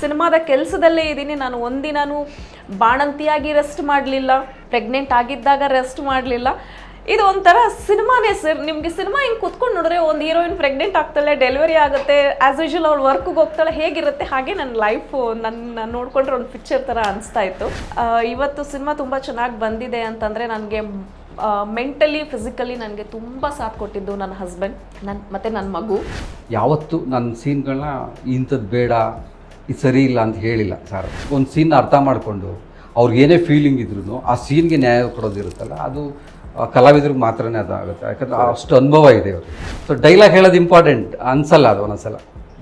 ಸಿನಿಮಾದ ಕೆಲಸದಲ್ಲೇ ಇದ್ದೀನಿ. ನಾನು ಒಂದಿನೂ ಬಾಣಂತಿಯಾಗಿ ರೆಸ್ಟ್ ಮಾಡಲಿಲ್ಲ, ಪ್ರೆಗ್ನೆಂಟ್ ಆಗಿದ್ದಾಗ ರೆಸ್ಟ್ ಮಾಡಲಿಲ್ಲ. ಇದು ಒಂಥರ ಸಿನಿಮಾನೇ ಸರ್. ನಿಮಗೆ ಸಿನಿಮಾ ಹಿಂಗೆ ಕುತ್ಕೊಂಡು ನೋಡಿದ್ರೆ ಒಂದು ಹೀರೋಯಿನ್ ಪ್ರೆಗ್ನೆಂಟ್ ಆಗ್ತಾಳೆ, ಡೆಲಿವರಿ ಆಗುತ್ತೆ, ಆ್ಯಸ್ ಯೂಶುವಲ್ ಅವ್ಳು ವರ್ಕ್ಗೆ ಹೋಗ್ತಾಳೆ, ಹೇಗಿರುತ್ತೆ ಹಾಗೆ ನನ್ನ ಲೈಫು ನನ್ನ ನೋಡಿಕೊಂಡ್ರೆ ಒಂದು ಪಿಕ್ಚರ್ ಥರ ಅನಿಸ್ತಾ ಇತ್ತು. ಇವತ್ತು ಸಿನಿಮಾ ತುಂಬ ಚೆನ್ನಾಗಿ ಬಂದಿದೆ ಅಂತಂದರೆ ನನಗೆ ಮೆಂಟಲಿ ಫಿಸಿಕಲಿ ನನಗೆ ತುಂಬ ಸಾಥ್ ಕೊಟ್ಟಿದ್ದು ನನ್ನ ಹಸ್ಬೆಂಡ್ ಮತ್ತು ನನ್ನ ಮಗು. ಯಾವತ್ತೂ ನನ್ನ ಸೀನ್ಗಳನ್ನ ಇಂಥದ್ದು ಬೇಡ, ಇದು ಸರಿ ಇಲ್ಲ ಅಂತ ಹೇಳಿಲ್ಲ ಸರ್. ಒಂದು ಸೀನ್ ಅರ್ಥ ಮಾಡಿಕೊಂಡು ಅವ್ರಿಗೆ ಏನೇ ಫೀಲಿಂಗ್ ಇದ್ರೂ ಆ ಸೀನ್ಗೆ ನ್ಯಾಯ ಕೊಡೋದಿರುತ್ತಲ್ಲ, ಅದು ಕಲಾವಿದ್ರಿಗೆ ಮಾತ್ರನೇ ಅದಾಗುತ್ತೆ. ಯಾಕಂದರೆ ಅಷ್ಟು ಅನುಭವ ಇದೆ ಅವರು. ಸೊ ಡೈಲಾಗ್ ಹೇಳೋದು ಇಂಪಾರ್ಟೆಂಟ್ ಅನಿಸಲ್ಲ. ಅದು ಒಂದೊಂದ್ಸಲ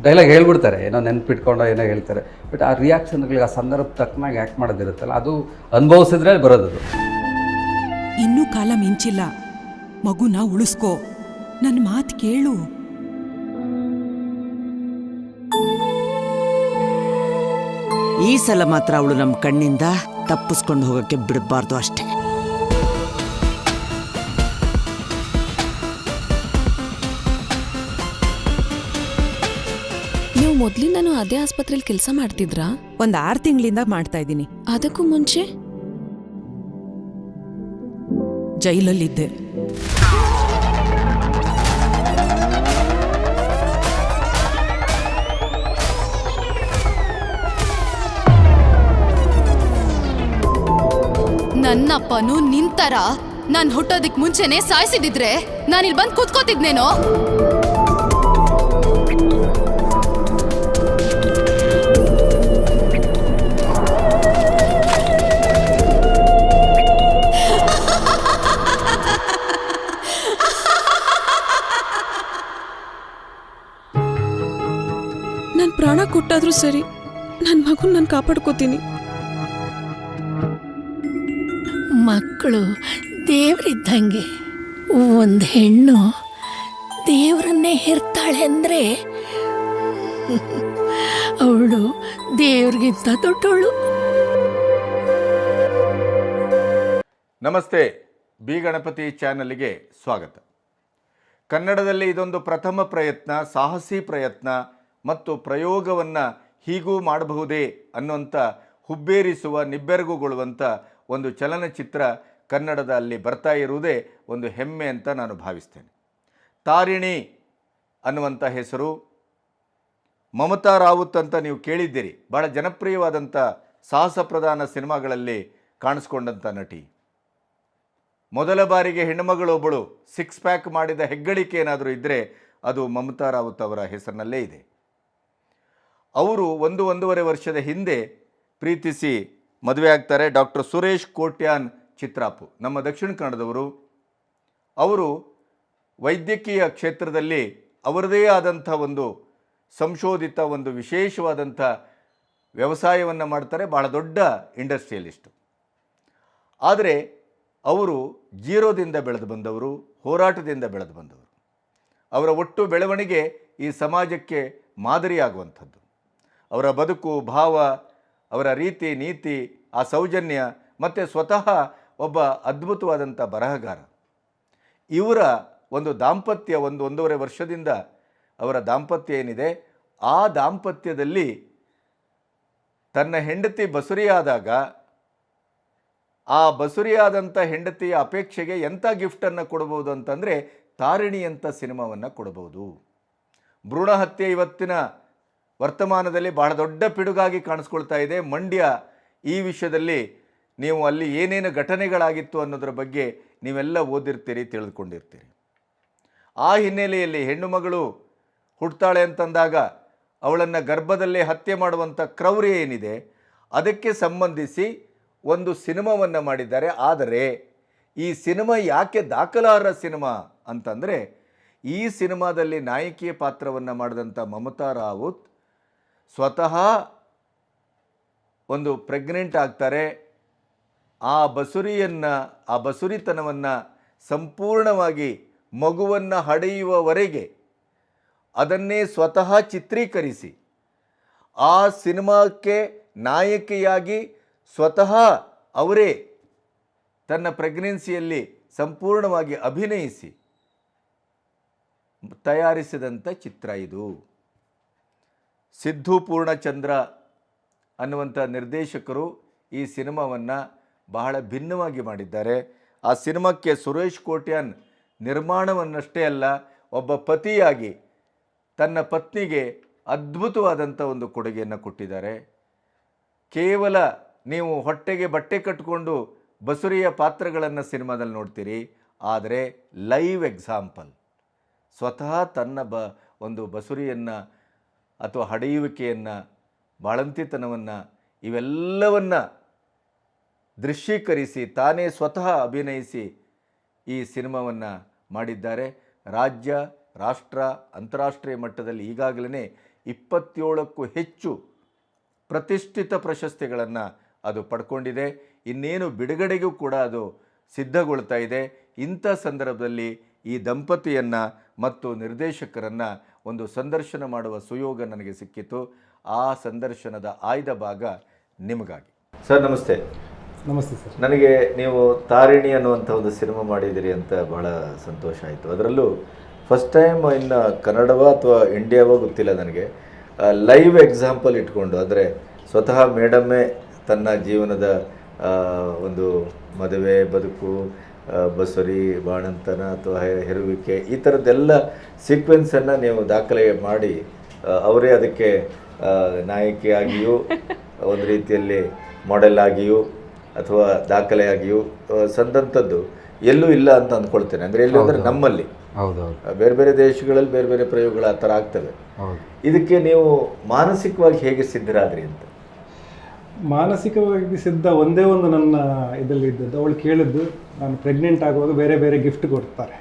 ಡೈಲಾಗ್ ಹೇಳ್ಬಿಡ್ತಾರೆ, ಏನೋ ನೆನ್ಪಿಟ್ಕೊಂಡು ಏನೋ ಹೇಳ್ತಾರೆ, ಬಟ್ ಆ ರಿಯಾಕ್ಷನ್ಗಳಿಗೆ ಆ ಸಂದರ್ಭ ತಕ್ಕನಾಗಿ ಆ್ಯಕ್ಟ್ ಮಾಡೋದಿರುತ್ತಲ್ಲ, ಅದು ಅನುಭವಿಸಿದ್ರೆ ಬರೋದದು. ಇನ್ನೂ ಕಾಲ ಮಿಂಚಿಲ್ಲ, ಮಗುನ ಉಳಿಸ್ಕೋ, ನನ್ನ ಮಾತು ಕೇಳು. ಈ ಸಲ ಮಾತ್ರ ಅವಳು ನಮ್ಮ ಕಣ್ಣಿಂದ ತಪ್ಪಿಸ್ಕೊಂಡು ಹೋಗೋಕ್ಕೆ ಬಿಡಬಾರ್ದು ಅಷ್ಟೇ. ನೀವು ಮೊದಲಿಂದನೂ ಅದೇ ಆಸ್ಪತ್ರೆಯಲ್ಲಿ ಕೆಲಸ ಮಾಡ್ತಿದ್ರಾ? ಒಂದು 6 ತಿಂಗಳಿಂದ ಮಾಡ್ತಾ ಇದ್ದೀನಿ. ಅದಕ್ಕೂ ಮುಂಚೆ ಜೈಲಲ್ಲಿದ್ದೆ. ನನ್ನಪ್ಪನು ನಿಂತರ ನಾನ್ ಹುಟ್ಟೋದಿಕ್ ಮುಂಚೆನೆ ಸಾಯಿಸಿದಿದ್ರೆ ನಾನಿಲ್ಲಿ ಬಂದು ಕೂತ್ಕೋತಿದ್ನೇನೋ. ನನ್ ಪ್ರಾಣ ಕೊಟ್ಟಾದ್ರೂ ಸರಿ, ನನ್ನ ಮಗುನ ನಾನು ಕಾಪಾಡ್ಕೋತೀನಿ. ಮಕ್ಕಳು ದೇವ್ರಿದ್ದಂಗೆ. ಒಂದು ಹೆಣ್ಣು ದೇವರನ್ನೇ ಹೆರ್ತಾಳೆ ಅಂದರೆ ಅವಳು ದೇವ್ರಿಗಿಂತ ದೊಡ್ಡವಳು. ನಮಸ್ತೆ, ಬಿ ಗಣಪತಿ ಚಾನಲ್ಗೆ ಸ್ವಾಗತ. ಕನ್ನಡದಲ್ಲಿ ಇದೊಂದು ಪ್ರಥಮ ಪ್ರಯತ್ನ, ಸಾಹಸಿ ಪ್ರಯತ್ನ ಮತ್ತು ಪ್ರಯೋಗವನ್ನು ಹೀಗೂ ಮಾಡಬಹುದೇ ಅನ್ನುವಂಥ ಹುಬ್ಬೇರಿಸುವ, ನಿಬ್ಬೆರಗುಗೊಳ್ಳುವಂಥ ಒಂದು ಚಲನಚಿತ್ರ ಕನ್ನಡದಲ್ಲಿ ಬರ್ತಾ ಇರುವುದೇ ಒಂದು ಹೆಮ್ಮೆ ಅಂತ ನಾನು ಭಾವಿಸ್ತೇನೆ. ತಾರಿಣಿ ಅನ್ನುವಂಥ ಹೆಸರು. ಮಮತಾ ರಾವುತ್ ಅಂತ ನೀವು ಕೇಳಿದ್ದೀರಿ, ಭಾಳ ಜನಪ್ರಿಯವಾದಂಥ ಸಾಹಸ ಪ್ರಧಾನ ಸಿನಿಮಾಗಳಲ್ಲಿ ಕಾಣಿಸ್ಕೊಂಡಂಥ ನಟಿ. ಮೊದಲ ಬಾರಿಗೆ ಹೆಣ್ಣುಮಗಳೊಬ್ಬಳು 6 ಪ್ಯಾಕ್ ಮಾಡಿದ ಹೆಗ್ಗಳಿಕೆ ಏನಾದರೂ ಇದ್ದರೆ ಅದು ಮಮತಾ ರಾವುತ್ ಅವರ ಹೆಸರಿನಲ್ಲೇ ಇದೆ. ಅವರು 1-1.5 ವರ್ಷದ ಹಿಂದೆ ಪ್ರೀತಿಸಿ ಮದುವೆ ಆಗ್ತಾರೆ. ಡಾಕ್ಟರ್ ಸುರೇಶ್ ಕೋಟ್ಯಾನ್ ಚಿತ್ರಾಪು, ನಮ್ಮ ದಕ್ಷಿಣ ಕನ್ನಡದವರು. ಅವರು ವೈದ್ಯಕೀಯ ಕ್ಷೇತ್ರದಲ್ಲಿ ಅವರದೇ ಆದಂಥ ಒಂದು ಸಂಶೋಧಿತ, ಒಂದು ವಿಶೇಷವಾದಂಥ ವ್ಯವಸಾಯವನ್ನು ಮಾಡ್ತಾರೆ. ಭಾಳ ದೊಡ್ಡ ಇಂಡಸ್ಟ್ರಿಯಲಿಸ್ಟು. ಆದರೆ ಅವರು ಜೀರೋದಿಂದ ಬೆಳೆದು ಬಂದವರು, ಹೋರಾಟದಿಂದ ಬೆಳೆದು ಬಂದವರು. ಅವರ ಒಟ್ಟು ಬೆಳವಣಿಗೆ ಈ ಸಮಾಜಕ್ಕೆ ಮಾದರಿಯಾಗುವಂಥದ್ದು. ಅವರ ಬದುಕು, ಭಾವ, ಅವರ ರೀತಿ ನೀತಿ, ಆ ಸೌಜನ್ಯ, ಮತ್ತು ಸ್ವತಃ ಒಬ್ಬ ಅದ್ಭುತವಾದಂಥ ಬರಹಗಾರ. ಇವರ ಒಂದು ದಾಂಪತ್ಯ, 1-1.5 ವರ್ಷದಿಂದ ಅವರ ದಾಂಪತ್ಯ ಏನಿದೆ, ಆ ದಾಂಪತ್ಯದಲ್ಲಿ ತನ್ನ ಹೆಂಡತಿ ಬಸುರಿಯಾದಾಗ ಆ ಬಸುರಿಯಾದಂಥ ಹೆಂಡತಿಯ ಅಪೇಕ್ಷೆಗೆ ಎಂಥ ಗಿಫ್ಟನ್ನು ಕೊಡ್ಬೋದು ಅಂತಂದರೆ ತಾರಿಣಿ ಅಂತ ಸಿನಿಮಾವನ್ನು ಕೊಡ್ಬೋದು. ಭ್ರೂಣ ಹತ್ಯೆ ಇವತ್ತಿನ ವರ್ತಮಾನದಲ್ಲಿ ಬಹಳ ದೊಡ್ಡ ಪಿಡುಗಾಗಿ ಕಾಣಿಸ್ಕೊಳ್ತಾ ಇದೆ. ಮಂಡ್ಯ ಈ ವಿಷಯದಲ್ಲಿ ನೀವು ಅಲ್ಲಿ ಏನೇನು ಘಟನೆಗಳಾಗಿತ್ತು ಅನ್ನೋದ್ರ ಬಗ್ಗೆ ನೀವೆಲ್ಲ ಓದಿರ್ತೀರಿ, ತಿಳಿದುಕೊಂಡಿರ್ತೀರಿ. ಆ ಹಿನ್ನೆಲೆಯಲ್ಲಿ ಹೆಣ್ಣು ಮಗಳು ಹುಡ್ತಾಳೆ ಅಂತಂದಾಗ ಅವಳನ್ನು ಗರ್ಭದಲ್ಲೇ ಹತ್ಯೆ ಮಾಡುವಂಥ ಕ್ರೌರ್ಯ ಏನಿದೆ, ಅದಕ್ಕೆ ಸಂಬಂಧಿಸಿ ಒಂದು ಸಿನಿಮಾವನ್ನು ಮಾಡಿದ್ದಾರೆ. ಆದರೆ ಈ ಸಿನಿಮಾ ಯಾಕೆ ದಾಖಲಾರ್ಹ ಸಿನಿಮಾ ಅಂತಂದರೆ, ಈ ಸಿನಿಮಾದಲ್ಲಿ ನಾಯಕಿಯ ಪಾತ್ರವನ್ನು ಮಾಡಿದಂಥ ಮಮತಾ ರಾವುತ್ ಸ್ವತಃ ಒಂದು ಪ್ರೆಗ್ನೆಂಟ್ ಆಗ್ತಾರೆ. ಆ ಬಸುರಿತನವನ್ನು ಸಂಪೂರ್ಣವಾಗಿ ಮಗುವನ್ನು ಹಡೆಯುವವರೆಗೆ ಅದನ್ನೇ ಸ್ವತಃ ಚಿತ್ರೀಕರಿಸಿ ಆ ಸಿನಿಮಾಕ್ಕೆ ನಾಯಕಿಯಾಗಿ ಸ್ವತಃ ಅವರೇ ತನ್ನ ಪ್ರೆಗ್ನೆನ್ಸಿಯಲ್ಲಿ ಸಂಪೂರ್ಣವಾಗಿ ಅಭಿನಯಿಸಿ ತಯಾರಿಸಿದಂಥ ಚಿತ್ರ ಇದು. ಸಿದ್ದು ಪೂರ್ಣಚಂದ್ರ ಅನ್ನುವಂಥ ನಿರ್ದೇಶಕರು ಈ ಸಿನಿಮಾವನ್ನು ಬಹಳ ಭಿನ್ನವಾಗಿ ಮಾಡಿದ್ದಾರೆ. ಆ ಸಿನಿಮಾಕ್ಕೆ ಸುರೇಶ್ ಕೋಟ್ಯಾನ್ ನಿರ್ಮಾಣವನ್ನಷ್ಟೇ ಅಲ್ಲ, ಒಬ್ಬ ಪತಿಯಾಗಿ ತನ್ನ ಪತ್ನಿಗೆ ಅದ್ಭುತವಾದಂಥ ಒಂದು ಕೊಡುಗೆಯನ್ನು ಕೊಟ್ಟಿದ್ದಾರೆ. ಕೇವಲ ನೀವು ಹೊಟ್ಟೆಗೆ ಬಟ್ಟೆ ಕಟ್ಟಿಕೊಂಡು ಬಸುರಿಯ ಪಾತ್ರಗಳನ್ನು ಸಿನಿಮಾದಲ್ಲಿ ನೋಡ್ತೀರಿ, ಆದರೆ ಲೈವ್ ಎಕ್ಸಾಂಪಲ್ ಸ್ವತಃ ತನ್ನ ಒಂದು ಬಸುರಿಯನ್ನು ಅಥವಾ ಹಡೆಯುವಿಕೆಯನ್ನು, ಬಾಳಂತಿತನವನ್ನು ಇವೆಲ್ಲವನ್ನು ದೃಶ್ಯೀಕರಿಸಿ ತಾನೇ ಸ್ವತಃ ಅಭಿನಯಿಸಿ ಈ ಸಿನಿಮಾವನ್ನು ಮಾಡಿದ್ದಾರೆ. ರಾಜ್ಯ, ರಾಷ್ಟ್ರ, ಅಂತಾರಾಷ್ಟ್ರೀಯ ಮಟ್ಟದಲ್ಲಿ ಈಗಾಗಲೇ 27ಕ್ಕೂ ಹೆಚ್ಚು ಪ್ರತಿಷ್ಠಿತ ಪ್ರಶಸ್ತಿಗಳನ್ನು ಅದು ಪಡ್ಕೊಂಡಿದೆ. ಇನ್ನೇನು ಬಿಡುಗಡೆಗೂ ಕೂಡ ಅದು ಸಿದ್ಧಗೊಳ್ತಾ ಇದೆ. ಇಂಥ ಸಂದರ್ಭದಲ್ಲಿ ಈ ದಂಪತಿಯನ್ನು ಮತ್ತು ನಿರ್ದೇಶಕರನ್ನು ಒಂದು ಸಂದರ್ಶನ ಮಾಡುವ ಸುಯೋಗ ನನಗೆ ಸಿಕ್ಕಿತು. ಆ ಸಂದರ್ಶನದ ಆಯ್ದ ಭಾಗ ನಿಮಗಾಗಿ. ಸರ್ ನಮಸ್ತೆ. ನಮಸ್ತೆ ಸರ್. ನನಗೆ ನೀವು ತಾರಿಣಿ ಅನ್ನುವಂಥ ಒಂದು ಸಿನಿಮಾ ಮಾಡಿದ್ದೀರಿ ಅಂತ ಬಹಳ ಸಂತೋಷ ಆಯಿತು. ಅದರಲ್ಲೂ ಫಸ್ಟ್ ಟೈಮ್ ಇನ್ನು ಕನ್ನಡವ ಅಥವಾ ಇಂಡಿಯಾವೋ ಗೊತ್ತಿಲ್ಲ ನನಗೆ, ಲೈವ್ ಎಕ್ಸಾಂಪಲ್ ಇಟ್ಕೊಂಡು, ಅಂದರೆ ಸ್ವತಃ ಮೇಡಮ್ಮೇ ತನ್ನ ಜೀವನದ ಒಂದು ಮದುವೆ, ಬದುಕು, ಬಸುರಿ, ಬಾಣಂತನ ಅಥವಾ ಹೆರುವಿಕೆ ಈ ಥರದ್ದೆಲ್ಲ ಸೀಕ್ವೆನ್ಸನ್ನು ನೀವು ದಾಖಲೆ ಮಾಡಿ ಅವರೇ ಅದಕ್ಕೆ ನಾಯಕಿಯಾಗಿಯೂ ಒಂದು ರೀತಿಯಲ್ಲಿ ಮಾಡೆಲ್ ಆಗಿಯೂ ಅಥವಾ ದಾಖಲೆಯಾಗಿಯೂ ಸಂದಂಥದ್ದು ಎಲ್ಲೂ ಇಲ್ಲ ಅಂತ ಅಂದ್ಕೊಳ್ತೇನೆ. ಅಂದರೆ ಎಲ್ಲೂ ಅಂದರೆ ನಮ್ಮಲ್ಲಿ, ಬೇರೆ ಬೇರೆ ದೇಶಗಳಲ್ಲಿ ಬೇರೆ ಬೇರೆ ಪ್ರಯೋಗಗಳು ಆ ಥರ ಆಗ್ತವೆ. ಇದಕ್ಕೆ ನೀವು ಮಾನಸಿಕವಾಗಿ ಹೇಗೆ ಸಿದ್ಧರಾದ್ರಿ ಅಂತ? ಮಾನಸಿಕವಾಗಿ ಸಿದ್ಧ ಒಂದೇ ಒಂದು ನನ್ನ ಇದರಲ್ಲಿ ಇದ್ದದ್ದು, ಅವಳು ಕೇಳಿದ್ದು ನಾನು ಪ್ರೆಗ್ನೆಂಟ್ ಆಗುವಾಗ ಬೇರೆ ಬೇರೆ ಗಿಫ್ಟ್ ಕೊಡ್ತಾರೆ,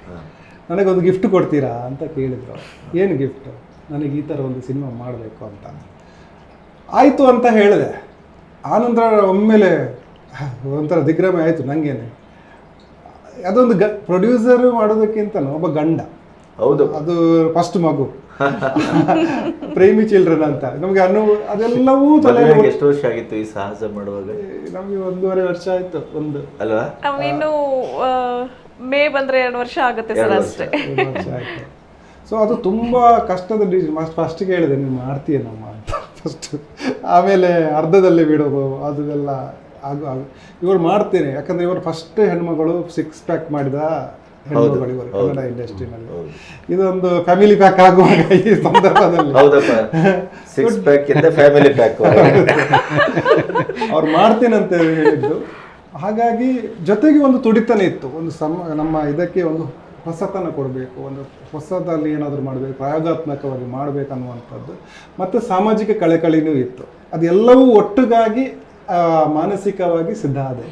ನನಗೊಂದು ಗಿಫ್ಟ್ ಕೊಡ್ತೀರಾ ಅಂತ ಕೇಳಿದ್ರು. ಏನು ಗಿಫ್ಟು? ನನಗೆ ಈ ಥರ ಒಂದು ಸಿನಿಮಾ ಮಾಡಬೇಕು ಅಂತ. ಆಯಿತು ಅಂತ ಹೇಳಿದೆ. ಆನಂತರ ಒಮ್ಮೆಲೆ ಒಂಥರ ದಿಗ್ಭ್ರಮೆ ಆಯಿತು ನನಗೇನೆ. ಅದೊಂದು ಪ್ರೊಡ್ಯೂಸರ್ ಮಾಡೋದಕ್ಕಿಂತ ಒಬ್ಬ ಗಂಡ, ಹೌದು, ಅದು ಫಸ್ಟ್ ಮಗು, ಪ್ರೇಮಿ ಚಿಲ್ಡ್ರನ್ ಅಂತ ನಮಗೆ ಅದೆಲ್ಲವೂ ತಲೆ. ಎಷ್ಟು ವರ್ಷ ಆಗಿತ್ತು ಈ ಸಾಹಸ ಮಾಡುವಾಗ? ನಮಗೆ 1.5 ವರ್ಷ ಆಯ್ತು. ಒಂದು ಅಲ್ವಾ, ಇನ್ನು ಮೇ ಬಂದ್ರೆ 2 ವರ್ಷ ಆಗುತ್ತೆ ಸರ್ ಅಷ್ಟೇ. 2 ವರ್ಷ ಆಯ್ತು. ಸೊ ಅದು ತುಂಬ ಕಷ್ಟದ ಫಸ್ಟಿಗೆ ಹೇಳಿದೆ ನೀನು ಮಾಡ್ತೀಯನಮ್ಮ ಅಂತ ಫಸ್ಟ್, ಆಮೇಲೆ ಅರ್ಧದಲ್ಲಿ ಬಿಡೋದು ಅದೆಲ್ಲ ಇವರು ಮಾಡ್ತೇನೆ. ಯಾಕಂದ್ರೆ ಇವರು ಫಸ್ಟ್ ಹೆಣ್ಮಗಳು 6 ಪ್ಯಾಕ್ ಮಾಡಿದ ಹೆಣ್ಮಗಳು ಇವರು ಕನ್ನಡ ಇಂಡಸ್ಟ್ರಿನಲ್ಲಿ. ಇದೊಂದು ಫ್ಯಾಮಿಲಿ ಪ್ಯಾಕ್ ಆಗುವಾಗ ಈ ಸಂದರ್ಭದಲ್ಲಿ ಅವ್ರು ಮಾಡ್ತೇನೆ ಅಂತ ಹೇಳಿದ್ದು. ಹಾಗಾಗಿ ಜೊತೆಗೆ ಒಂದು ತುಡಿತನೇ ಇತ್ತು, ಒಂದು ನಮ್ಮ ಇದಕ್ಕೆ ಒಂದು ಹೊಸತನ ಕೊಡಬೇಕು, ಒಂದು ಹೊಸದಲ್ಲಿ ಏನಾದರೂ ಮಾಡಬೇಕು, ಪ್ರಯೋಗಾತ್ಮಕವಾಗಿ ಮಾಡಬೇಕನ್ನುವಂಥದ್ದು, ಮತ್ತು ಸಾಮಾಜಿಕ ಕಳಕಳಿನೂ ಇತ್ತು. ಅದೆಲ್ಲವೂ ಒಟ್ಟಿಗಾಗಿ ಮಾನಸಿಕವಾಗಿ ಸಿದ್ಧ ಆದೆ.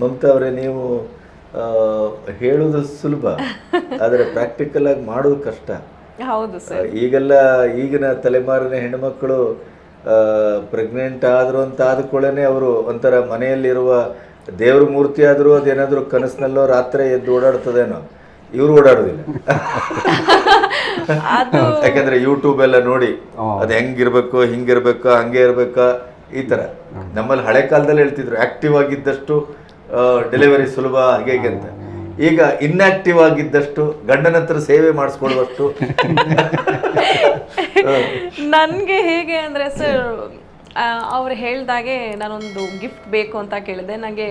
ಮಮತಾ ಅವರೇ, ನೀವು ಹೇಳೋದು ಸುಲಭ, ಆದರೆ ಪ್ರಾಕ್ಟಿಕಲ್ ಆಗಿ ಮಾಡೋದು ಕಷ್ಟ. ಹೌದು ಸರ್. ಈಗಿನ ತಲೆಮಾರಿನ ಹೆಣ್ಣುಮಕ್ಕಳು ಪ್ರೆಗ್ನೆಂಟ್ ಆದರು ಅಂತ ಆದ್ಕೊಳ್ಳೇ ಅವರು ಒಂಥರ ಮನೆಯಲ್ಲಿರುವ ದೇವ್ರ ಮೂರ್ತಿ ಆದರೂ ಅದೇನಾದರೂ ಕನಸಿನಲ್ಲೋ ರಾತ್ರಿ ಎದ್ದು ಓಡಾಡ್ತದೇನೋ, ಇವರು ಓಡಾಡೋದಿಲ್ಲ. ಯಾಕಂದ್ರೆ ಯೂಟ್ಯೂಬ್ ಎಲ್ಲ ನೋಡಿ ಅದು ಹೆಂಗಿರ್ಬೇಕು, ಹಿಂಗಿರ್ಬೇಕು, ಹಂಗೆ ಇರ್ಬೇಕಾ, ಈ ಥರ. ನಮ್ಮಲ್ಲಿ ಹಳೆ ಕಾಲದಲ್ಲಿ ಹೇಳ್ತಿದ್ರು ಆಕ್ಟಿವ್ ಆಗಿದ್ದಷ್ಟು ಡೆಲಿವರಿ ಸುಲಭ, ಹಾಗೆ ಅಂತ. ಈಗ ಇನ್ಆಕ್ಟಿವ್ ಆಗಿದ್ದಷ್ಟು ಗಂಡನ ಹತ್ರ ಸೇವೆ ಮಾಡಿಸ್ಕೊಳ್ಳುವಷ್ಟು. ನನಗೆ ಹೇಗೆ ಅಂದರೆ ಸರ್, ಅವ್ರು ಹೇಳ್ದಾಗೆ ನಾನೊಂದು ಗಿಫ್ಟ್ ಬೇಕು ಅಂತ ಕೇಳಿದೆ. ನನಗೆ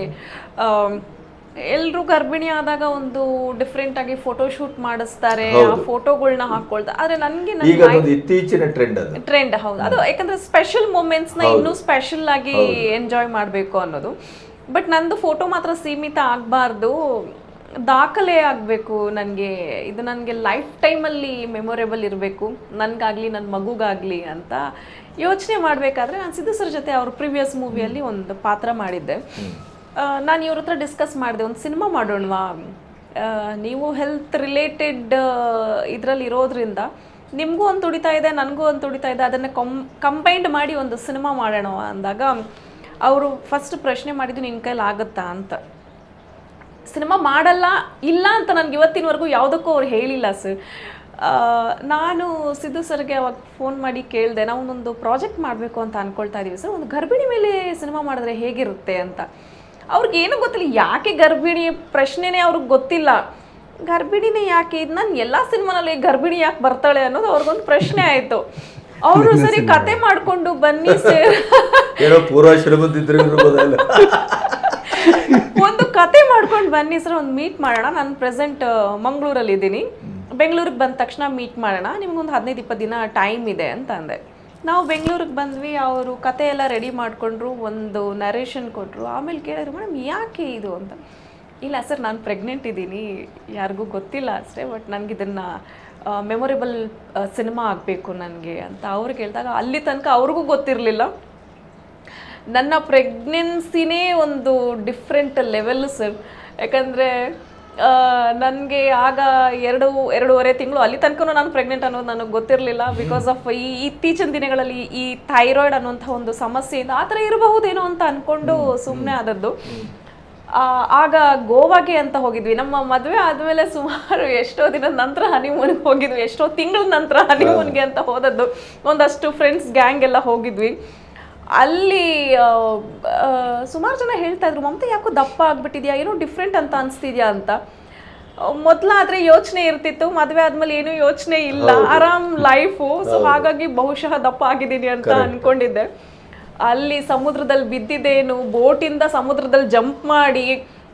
ಎಲ್ಲರೂ ಗರ್ಭಿಣಿ ಆದಾಗ ಒಂದು ಡಿಫ್ರೆಂಟ್ ಆಗಿ ಫೋಟೋ ಶೂಟ್ ಮಾಡಿಸ್ತಾರೆ, ಆ ಫೋಟೋಗಳನ್ನ ಹಾಕೊಳ್ತಾರೆ. ಆದ್ರೆ ನನಗೆ ಇತ್ತೀಚಿನ ಟ್ರೆಂಡ್ ಹೌದು, ಅದು ಯಾಕಂದ್ರೆ ಸ್ಪೆಷಲ್ ಮೂಮೆಂಟ್ಸ್ನ ಇನ್ನೂ ಸ್ಪೆಷಲ್ ಆಗಿ ಎಂಜಾಯ್ ಮಾಡಬೇಕು ಅನ್ನೋದು. ಬಟ್ ನಂದು ಫೋಟೋ ಮಾತ್ರ ಸೀಮಿತ ಆಗಬಾರ್ದು, ದಾಖಲೆ ಆಗಬೇಕು. ಇದು ನನಗೆ ಲೈಫ್ ಟೈಮಲ್ಲಿ ಮೆಮೊರೇಬಲ್ ಇರಬೇಕು, ನನಗಾಗಲಿ ನನ್ನ ಮಗುಗಾಗಲಿ ಅಂತ ಯೋಚನೆ ಮಾಡಬೇಕಾದ್ರೆ ನಾನು ಸಿದ್ದು ಸರ್ ಜೊತೆ ಅವ್ರ ಪ್ರಿವಿಯಸ್ ಮೂವಿಯಲ್ಲಿ ಒಂದು ಪಾತ್ರ ಮಾಡಿದ್ದೆ. ನಾನು ಇವ್ರ ಹತ್ರ ಡಿಸ್ಕಸ್ ಮಾಡಿದೆ, ಒಂದು ಸಿನಿಮಾ ಮಾಡೋಣವಾ, ನೀವು ಹೆಲ್ತ್ ರಿಲೇಟೆಡ್ ಇದರಲ್ಲಿ ಇರೋದ್ರಿಂದ ನಿಮಗೂ ಒಂದು ತುಡಿತಾ ಇದೆ, ನನಗೂ ಒಂದು ತುಡಿತಾ ಇದೆ, ಅದನ್ನು ಕಂಬೈಂಡ್ ಮಾಡಿ ಒಂದು ಸಿನಿಮಾ ಮಾಡೋಣ ಅಂದಾಗ ಅವರು ಫಸ್ಟ್ ಪ್ರಶ್ನೆ ಮಾಡಿದ್ದು ನಿನ್ನ ಕೈಲಿ ಆಗುತ್ತಾ ಅಂತ. ಸಿನಿಮಾ ಮಾಡಲ್ಲ ಇಲ್ಲ ಅಂತ ನನಗೆ ಇವತ್ತಿನವರೆಗೂ ಯಾವುದಕ್ಕೂ ಅವ್ರು ಹೇಳಿಲ್ಲ ಸರ್. ನಾನು ಸಿದ್ದು ಸರ್ಗೆ ಅವಾಗ ಫೋನ್ ಮಾಡಿ ಕೇಳಿದೆ, ನಾವು ಒಂದೊಂದು ಪ್ರಾಜೆಕ್ಟ್ ಮಾಡಬೇಕು ಅಂತ ಅಂದ್ಕೊಳ್ತಾ ಇದ್ದೀವಿ ಸರ್, ಒಂದು ಗರ್ಭಿಣಿ ಮೇಲೆ ಸಿನಿಮಾ ಮಾಡಿದ್ರೆ ಹೇಗಿರುತ್ತೆ ಅಂತ. ಅವ್ರಿಗೇನು ಗೊತ್ತಿಲ್ಲ, ಯಾಕೆ ಗರ್ಭಿಣಿ ಪ್ರಶ್ನೆನೇ ಅವ್ರಿಗೆ ಗೊತ್ತಿಲ್ಲ. ಗರ್ಭಿಣಿನೇ ಯಾಕೆ, ಇದು ನಾನು ಎಲ್ಲ ಸಿನಿಮಾನಲ್ಲಿ ಗರ್ಭಿಣಿ ಯಾಕೆ ಬರ್ತಾಳೆ ಅನ್ನೋದು ಅವ್ರಿಗೊಂದು ಪ್ರಶ್ನೆ ಆಯಿತು. ಅವರು ಸರಿ ಕತೆ ಮಾಡ್ಕೊಂಡು ಬನ್ನಿ ಸರ್, ಏನೋ ಪೂರ್ವಾಶ್ರಮದಿದ್ರು ಇರ್ಬೋದಲ್ಲ. ಒಂದು ಕತೆ ಮಾಡ್ಕೊಂಡು ಬನ್ನಿ ಸರ್, ಒಂದು ಮೀಟ್ ಮಾಡೋಣ. ನಾನು ಪ್ರೆಸೆಂಟ್ ಮಂಗಳೂರಲ್ಲಿ ಇದ್ದೀನಿ, ಬೆಂಗಳೂರಿಗೆ ಬಂದ ತಕ್ಷಣ ಮೀಟ್ ಮಾಡೋಣ, ನಿಮ್ಗೊಂದು 15-20 ದಿನ ಟೈಮ್ ಇದೆ ಅಂತ ಅಂದೆ. ನಾವು ಬೆಂಗಳೂರಿಗೆ ಬಂದ್ವಿ, ಅವರು ಕತೆ ಎಲ್ಲ ರೆಡಿ ಮಾಡಿಕೊಂಡ್ರು, ಒಂದು ನರೇಷನ್ ಕೊಟ್ಟರು. ಆಮೇಲೆ ಕೇಳಿದ್ರು, ಮೇಡಮ್ ಯಾಕೆ ಇದು ಅಂತ. ಇಲ್ಲ ಸರ್, ನಾನು ಪ್ರೆಗ್ನೆಂಟ್ ಇದ್ದೀನಿ, ಯಾರಿಗೂ ಗೊತ್ತಿಲ್ಲ ಅಷ್ಟೇ, ಬಟ್ ನನಗಿದನ್ನು ಮೆಮೊರೇಬಲ್ ಸಿನಿಮಾ ಆಗಬೇಕು ನನಗೆ ಅಂತ ಅವ್ರು ಕೇಳಿದಾಗ, ಅಲ್ಲಿ ತನಕ ಅವ್ರಿಗೂ ಗೊತ್ತಿರಲಿಲ್ಲ. ನನ್ನ ಪ್ರೆಗ್ನೆನ್ಸಿನೇ ಒಂದು ಡಿಫ್ರೆಂಟ್ ಲೆವೆಲ್ ಸರ್. ಯಾಕಂದರೆ ನನಗೆ ಆಗ 2.5 ತಿಂಗಳು, ಅಲ್ಲಿ ತನಕ ನಾನು ಪ್ರೆಗ್ನೆಂಟ್ ಅನ್ನೋದು ನನಗೆ ಗೊತ್ತಿರಲಿಲ್ಲ. ಬಿಕಾಸ್ ಆಫ್ ಇತ್ತೀಚಿನ ದಿನಗಳಲ್ಲಿ ಈ ಥೈರಾಯ್ಡ್ ಅನ್ನೋಂಥ ಒಂದು ಸಮಸ್ಯೆಯಿಂದ ಆ ಥರ ಇರಬಹುದೇನೋ ಅಂತ ಅಂದ್ಕೊಂಡು ಸುಮ್ಮನೆ ಆದದ್ದು. ಆಗ ಗೋವಾಗೆ ಅಂತ ಹೋಗಿದ್ವಿ. ನಮ್ಮ ಮದುವೆ ಆದಮೇಲೆ ಸುಮಾರು ಎಷ್ಟೋ ದಿನದ ನಂತರ ಹನಿಮೂನ್ಗೆ ಹೋಗಿದ್ವಿ, ಎಷ್ಟೋ ತಿಂಗಳ ನಂತರ ಹನಿಮೂನ್ಗೆ ಅಂತ ಹೋದದ್ದು. ಒಂದಷ್ಟು ಫ್ರೆಂಡ್ಸ್ ಗ್ಯಾಂಗ್ ಎಲ್ಲ ಹೋಗಿದ್ವಿ. ಅಲ್ಲಿ ಸುಮಾರು ಜನ ಹೇಳ್ತಾ ಇದ್ರು, ಮಮತಾ ಯಾಕೋ ದಪ್ಪ ಆಗ್ಬಿಟ್ಟಿದ್ಯಾ, ಏನೋ ಡಿಫ್ರೆಂಟ್ ಅಂತ ಅನಿಸ್ತಿದ್ಯಾ ಅಂತ. ಮೊದಲಾದರೆ ಯೋಚನೆ ಇರ್ತಿತ್ತು, ಮದುವೆ ಆದ್ಮೇಲೆ ಏನೂ ಯೋಚನೆ ಇಲ್ಲ, ಆರಾಮ್ ಲೈಫು. ಸೊ ಹಾಗಾಗಿ ಬಹುಶಃ ದಪ್ಪ ಆಗಿದ್ದೀನಿ ಅಂತ ಅನ್ಕೊಂಡಿದ್ದೆ. ಅಲ್ಲಿ ಸಮುದ್ರದಲ್ಲಿ ಬಿದ್ದಿದ್ದೇನು, ಬೋಟಿಂದ ಸಮುದ್ರದಲ್ಲಿ ಜಂಪ್ ಮಾಡಿ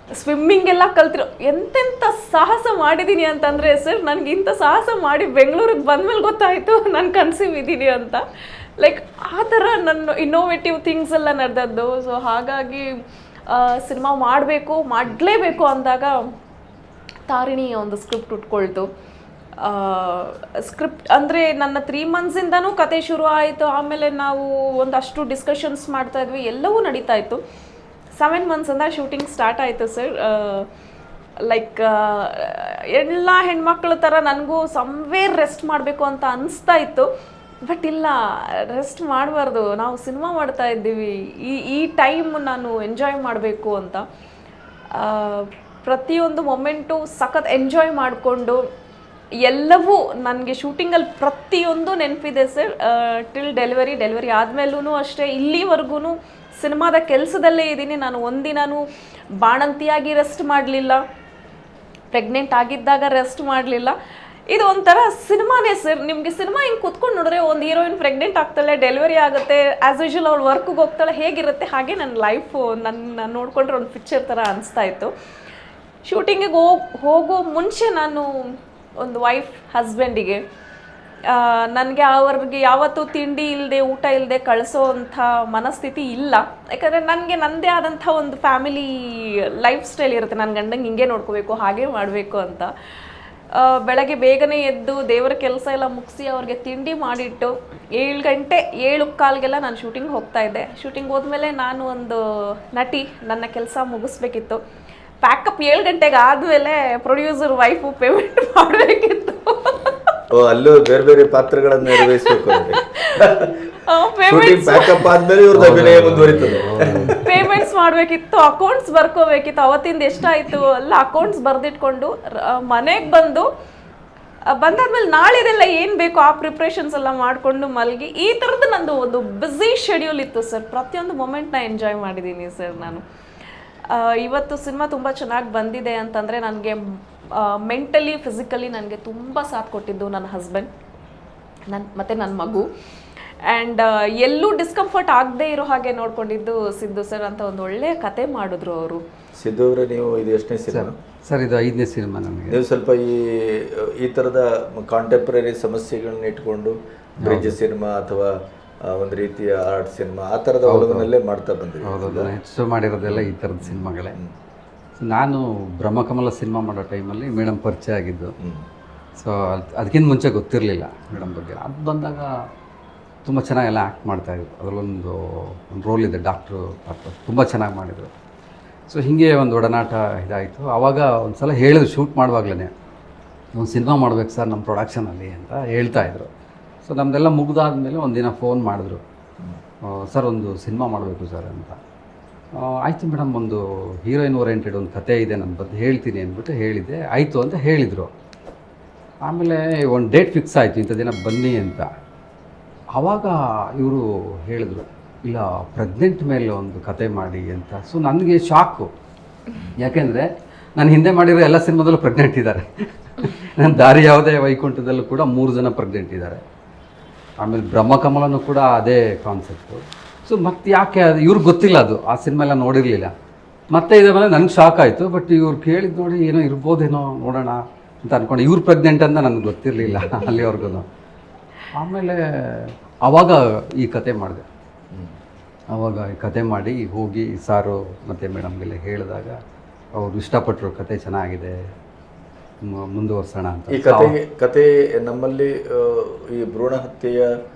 ಸ್ವಿಮ್ಮಿಂಗ್ ಎಲ್ಲ ಕಲ್ತಿರೋ, ಎಂತೆಂಥ ಸಾಹಸ ಮಾಡಿದ್ದೀನಿ ಅಂತಂದರೆ ಸರ್, ನನಗೆ ಇಂಥ ಸಾಹಸ ಮಾಡಿ ಬೆಂಗಳೂರಿಗೆ ಬಂದಮೇಲೆ ಗೊತ್ತಾಯಿತು ನಾನು ಕನ್ಸೀವ್ ಇದ್ದೀನಿ ಅಂತ. ಲೈಕ್ ಆ ಥರ ನನ್ನ ಇನ್ನೋವೇಟಿವ್ ಥಿಂಗ್ಸ್ ಎಲ್ಲ ನಡೆದದ್ದು. ಸೊ ಹಾಗಾಗಿ ಸಿನಿಮಾ ಮಾಡಲೇಬೇಕು ಅಂದಾಗ ತಾರಿಣಿ ಒಂದು ಸ್ಕ್ರಿಪ್ಟ್ ಉಟ್ಕೊಳ್ತು. ಸ್ಕ್ರಿಪ್ಟ್ ಅಂದರೆ ನನ್ನ 3 ಮಂತ್ಸಿಂದನೂ ಕತೆ ಶುರು ಆಯಿತು. ಆಮೇಲೆ ನಾವು ಒಂದಷ್ಟು ಡಿಸ್ಕಷನ್ಸ್ ಮಾಡ್ತಾ ಇದ್ವಿ, ಎಲ್ಲವೂ ನಡೀತಾ ಇತ್ತು. 7 ಮಂತ್ಸಿಂದ ಶೂಟಿಂಗ್ ಸ್ಟಾರ್ಟ್ ಆಯಿತು ಸರ್. ಲೈಕ್ ಎಲ್ಲ ಹೆಣ್ಮಕ್ಳ ಥರ ನನಗೂ ಸಮ್ವೇರ್ ರೆಸ್ಟ್ ಮಾಡಬೇಕು ಅಂತ ಅನಿಸ್ತಾ ಇತ್ತು. ಬಟ್ ಇಲ್ಲ, ರೆಸ್ಟ್ ಮಾಡಬಾರ್ದು, ನಾವು ಸಿನಿಮಾ ಮಾಡ್ತಾ ಇದ್ದೀವಿ, ಈ ಟೈಮ್ ನಾನು ಎಂಜಾಯ್ ಮಾಡಬೇಕು ಅಂತ. ಪ್ರತಿಯೊಂದು ಮೊಮೆಂಟು ಸಖತ್ ಎಂಜಾಯ್ ಮಾಡಿಕೊಂಡು ಎಲ್ಲವೂ ನನಗೆ ಶೂಟಿಂಗಲ್ಲಿ ಪ್ರತಿಯೊಂದು ನೆನಪಿದೆ ಸರ್. ಟಿಲ್ ಡೆಲಿವರಿ ಆದಮೇಲೂ ಅಷ್ಟೇ, ಇಲ್ಲಿವರೆಗೂ ಸಿನಿಮಾದ ಕೆಲಸದಲ್ಲೇ ಇದ್ದೀನಿ. ನಾನು ಒಂದಿನೂ ಬಾಣಂತಿಯಾಗಿ ರೆಸ್ಟ್ ಮಾಡಲಿಲ್ಲ, ಪ್ರೆಗ್ನೆಂಟ್ ಆಗಿದ್ದಾಗ ರೆಸ್ಟ್ ಮಾಡಲಿಲ್ಲ. ಇದು ಒಂಥರ ಸಿನಿಮಾನೇ ಸರ್. ನಿಮಗೆ ಸಿನಿಮಾ ಹಿಂಗೆ ಕುತ್ಕೊಂಡು ನೋಡಿದ್ರೆ ಒಂದು ಹೀರೋಯಿನ್ ಪ್ರೆಗ್ನೆಂಟ್ ಆಗ್ತಾಳೆ, ಡೆಲಿವರಿ ಆಗುತ್ತೆ, ಆ್ಯಸ್ ಯೂಶುವಲ್ ಅವಳು ವರ್ಕ್ಗೆ ಹೋಗ್ತಾಳೆ, ಹೇಗಿರುತ್ತೆ ಹಾಗೆ ನನ್ನ ಲೈಫು ನನ್ನ ನೋಡಿಕೊಂಡ್ರೆ ಒಂದು ಪಿಕ್ಚರ್ ಥರ ಅನಿಸ್ತಾ ಇತ್ತು. ಶೂಟಿಂಗಿಗೆ ಹೋಗೋ ಮುಂಚೆ ನಾನು ಒಂದು ವೈಫ್ ಹಸ್ಬೆಂಡಿಗೆ ನನಗೆ ಅವ್ರಿಗೆ ಯಾವತ್ತೂ ತಿಂಡಿ ಇಲ್ಲದೆ ಊಟ ಇಲ್ಲದೆ ಕಳಿಸೋ ಅಂಥ ಮನಸ್ಥಿತಿ ಇಲ್ಲ. ಯಾಕಂದರೆ ನನಗೆ ನನ್ನದೇ ಆದಂಥ ಒಂದು ಫ್ಯಾಮಿಲಿ ಲೈಫ್ ಸ್ಟೈಲ್ ಇರುತ್ತೆ, ನನ್ನ ಗಂಡಂಗೆ ಹಿಂಗೆ ನೋಡ್ಕೋಬೇಕು, ಹಾಗೆ ಮಾಡಬೇಕು ಅಂತ. ಬೆಳಗ್ಗೆ ಬೇಗನೆ ಎದ್ದು ದೇವರ ಕೆಲಸ ಎಲ್ಲ ಮುಗಿಸಿ ಅವ್ರಿಗೆ ತಿಂಡಿ ಮಾಡಿಟ್ಟು 7 ಗಂಟೆ 7:15ಗೆಲ್ಲ ನಾನು ಶೂಟಿಂಗ್ ಹೋಗ್ತಾ ಇದ್ದೆ. ಶೂಟಿಂಗ್ ಹೋದ್ಮೇಲೆ ನಾನು ಒಂದು ನಟಿ, ನನ್ನ ಕೆಲಸ ಮುಗಿಸ್ಬೇಕಿತ್ತು. ಪ್ಯಾಕಪ್ 7 ಗಂಟೆಗೆ ಆದಮೇಲೆ ಪ್ರೊಡ್ಯೂಸರ್ ವೈಫು ಪೇಮೆಂಟ್ ಮಾಡಬೇಕಿತ್ತು. ಅಲ್ಲೂ ಬೇರೆ ಬೇರೆ ಪಾತ್ರಗಳನ್ನು ನಿರ್ವಹಿಸಬೇಕು. ಪೇಮೆಂಟ್ಸ್ ಮಾಡಬೇಕಿತ್ತು, ಅಕೌಂಟ್ಸ್ ಬರ್ಕೋಬೇಕಿತ್ತು. ಅವತ್ತಿಂದ ಎಷ್ಟಾಯಿತು ಎಲ್ಲ ಅಕೌಂಟ್ಸ್ ಬರೆದಿಟ್ಕೊಂಡು ಮನೆಗೆ ಬಂದಾದ್ಮೇಲೆ ನಾಳೆದೆಲ್ಲ ಏನು ಬೇಕು ಆ ಪ್ರಿಪ್ರೇಷನ್ಸ್ ಎಲ್ಲ ಮಾಡಿಕೊಂಡು ಮಲಗಿ, ಈ ಥರದ್ದು ನಂದು ಒಂದು ಬ್ಯುಸಿ ಶೆಡ್ಯೂಲ್ ಇತ್ತು ಸರ್. ಪ್ರತಿಯೊಂದು ಮೊಮೆಂಟ್ನ ಎಂಜಾಯ್ ಮಾಡಿದ್ದೀನಿ ಸರ್ ನಾನು. ಇವತ್ತು ಸಿನಿಮಾ ತುಂಬ ಚೆನ್ನಾಗಿ ಬಂದಿದೆ ಅಂತಂದರೆ ನನಗೆ ಮೆಂಟಲಿ ಫಿಸಿಕಲಿ ನನಗೆ ತುಂಬ ಸಾಥ್ ಕೊಟ್ಟಿದ್ದು ನನ್ನ ಹಸ್ಬೆಂಡ್ ಮತ್ತು ನನ್ನ ಮಗು. ಆ್ಯಂಡ್ ಎಲ್ಲೂ ಡಿಸ್ಕಂಫರ್ಟ್ ಆಗದೆ ಇರೋ ಹಾಗೆ ನೋಡ್ಕೊಂಡಿದ್ದು ಸಿದ್ದು ಸರ್ ಅಂತ ಒಂದು ಒಳ್ಳೆಯ ಕತೆ ಮಾಡಿದ್ರು ಅವರು. ಸಿದ್ದು ಅವರೇ, ನೀವು ಇದು ಎಷ್ಟನೇ ಸಿನಿಮಾ ಸರ್? ಇದು 5ನೇ ಸಿನಿಮಾ ನನಗೆ. ನೀವು ಸ್ವಲ್ಪ ಈ ಥರದ ಕಾಂಟೆಂಪ್ರರಿ ಸಮಸ್ಯೆಗಳನ್ನ ಇಟ್ಕೊಂಡು ಬ್ರಿಡ್ಜ್ ಸಿನಿಮಾ ಅಥವಾ ಒಂದು ರೀತಿಯ ಆರ್ಟ್ ಸಿನಿಮಾ ಆ ಥರದ ಒಳಗನಲ್ಲೇ ಮಾಡ್ತಾ ಬಂದಿರಿ. ಹೌದು, ನಾನು ಹೆಚ್ಚು ಮಾಡಿರೋದೆಲ್ಲ ಈ ಥರದ ಸಿನಿಮಾಗಳೇ. ನಾನು ಬ್ರಹ್ಮಕಮಲ ಸಿನಿಮಾ ಮಾಡೋ ಟೈಮಲ್ಲಿ ಮೇಡಮ್ ಪರಿಚಯ ಆಗಿದ್ದು. ಸೊ ಅದಕ್ಕಿಂತ ಮುಂಚೆ ಗೊತ್ತಿರಲಿಲ್ಲ ಮೇಡಮ್ ಬಗ್ಗೆ. ಅದು ಬಂದಾಗ ತುಂಬ ಚೆನ್ನಾಗೆಲ್ಲ ಆ್ಯಕ್ಟ್ ಮಾಡ್ತಾಯಿದ್ರು. ಅದರಲ್ಲೊಂದು ರೋಲ್ ಇದೆ, ಡಾಕ್ಟ್ರು ಪಾತ್ರ, ತುಂಬ ಚೆನ್ನಾಗಿ ಮಾಡಿದರು. ಸೊ ಹೀಗೆ ಒಂದು ಒಡನಾಟ ಇದಾಯಿತು. ಆವಾಗ ಒಂದು ಸಲ ಹೇಳಿದ್ರು, ಶೂಟ್ ಮಾಡುವಾಗಲೇ ಒಂದು ಸಿನಿಮಾ ಮಾಡ್ಬೇಕು ಸರ್ ನಮ್ಮ ಪ್ರೊಡಕ್ಷನಲ್ಲಿ ಅಂತ ಹೇಳ್ತಾಯಿದ್ರು. ಸೊ ನಮ್ಮದೆಲ್ಲ ಮುಗಿದಾದ್ಮೇಲೆ ಒಂದಿನ ಫೋನ್ ಮಾಡಿದ್ರು, ಸರ್ ಒಂದು ಸಿನಿಮಾ ಮಾಡಬೇಕು ಸರ್ ಅಂತ. ಆಯಿತು ಮೇಡಮ್, ಒಂದು ಹೀರೋಯಿನ್ ಓರಿಯೆಂಟೆಡ್ ಒಂದು ಕತೆ ಇದೆ ನನ್ನ ಬಗ್ಗೆ, ಹೇಳ್ತೀನಿ ಅಂದ್ಬಿಟ್ಟು ಹೇಳಿದ್ದೆ. ಆಯಿತು ಅಂತ ಹೇಳಿದರು. ಆಮೇಲೆ ಒಂದು ಡೇಟ್ ಫಿಕ್ಸ್ ಆಯಿತು, ಇಂಥ ದಿನ ಬನ್ನಿ ಅಂತ. ಆವಾಗ ಇವರು ಹೇಳಿದ್ರು, ಇಲ್ಲ ಪ್ರೆಗ್ನೆಂಟ್ ಮೇಲೆ ಒಂದು ಕತೆ ಮಾಡಿ ಅಂತ. ಸೊ ನನಗೆ ಶಾಕು, ಯಾಕೆಂದರೆ ನಾನು ಹಿಂದೆ ಮಾಡಿರೋ ಎಲ್ಲ ಸಿನಿಮಾದಲ್ಲೂ ಪ್ರೆಗ್ನೆಂಟ್ ಇದ್ದಾರೆ. ನನ್ನ ದಾರಿ ಯಾವುದೇ ವೈಕುಂಠದಲ್ಲೂ ಕೂಡ 3 ಜನ ಪ್ರೆಗ್ನೆಂಟ್ ಇದ್ದಾರೆ. ಆಮೇಲೆ ಬ್ರಹ್ಮಕಮಲನೂ ಕೂಡ ಅದೇ ಕಾನ್ಸೆಪ್ಟು. ಸೊ ಮತ್ತೆ ಯಾಕೆ ಅದು ಇವ್ರಿಗೆ ಗೊತ್ತಿಲ್ಲ, ಅದು ಆ ಸಿನಿಮಾ ಎಲ್ಲ ನೋಡಿರಲಿಲ್ಲ. ಮತ್ತೆ ಇದ್ರ ಮೇಲೆ ನನಗೆ ಶಾಕ್ ಆಯಿತು. ಬಟ್ ಇವ್ರು ಕೇಳಿದ್ದು ನೋಡಿ ಏನೋ ಇರ್ಬೋದೇನೋ ನೋಡೋಣ ಅಂತ ಅಂದ್ಕೊಂಡು, ಇವ್ರು ಪ್ರೆಗ್ನೆಂಟ್ ಅಂತ ನನಗೆ ಗೊತ್ತಿರಲಿಲ್ಲ ಅಲ್ಲಿವರೆಗೂ. ಆಮೇಲೆ ಆವಾಗ ಈ ಕತೆ ಮಾಡಿದೆ. ಆವಾಗ ಈ ಕತೆ ಮಾಡಿ ಹೋಗಿ ಸಾರು ಮತ್ತು ಮೇಡಮ್ಗೆಲ್ಲ ಹೇಳಿದಾಗ ಅವರು ಇಷ್ಟಪಟ್ಟರು, ಕತೆ ಚೆನ್ನಾಗಿದೆ, ಮುಂದುವರ್ಸೋಣ ಅಂತ. ಈ ಕತೆ ನಮ್ಮಲ್ಲಿ ಈ ಭ್ರೂಣ ಹತ್ಯೆಯ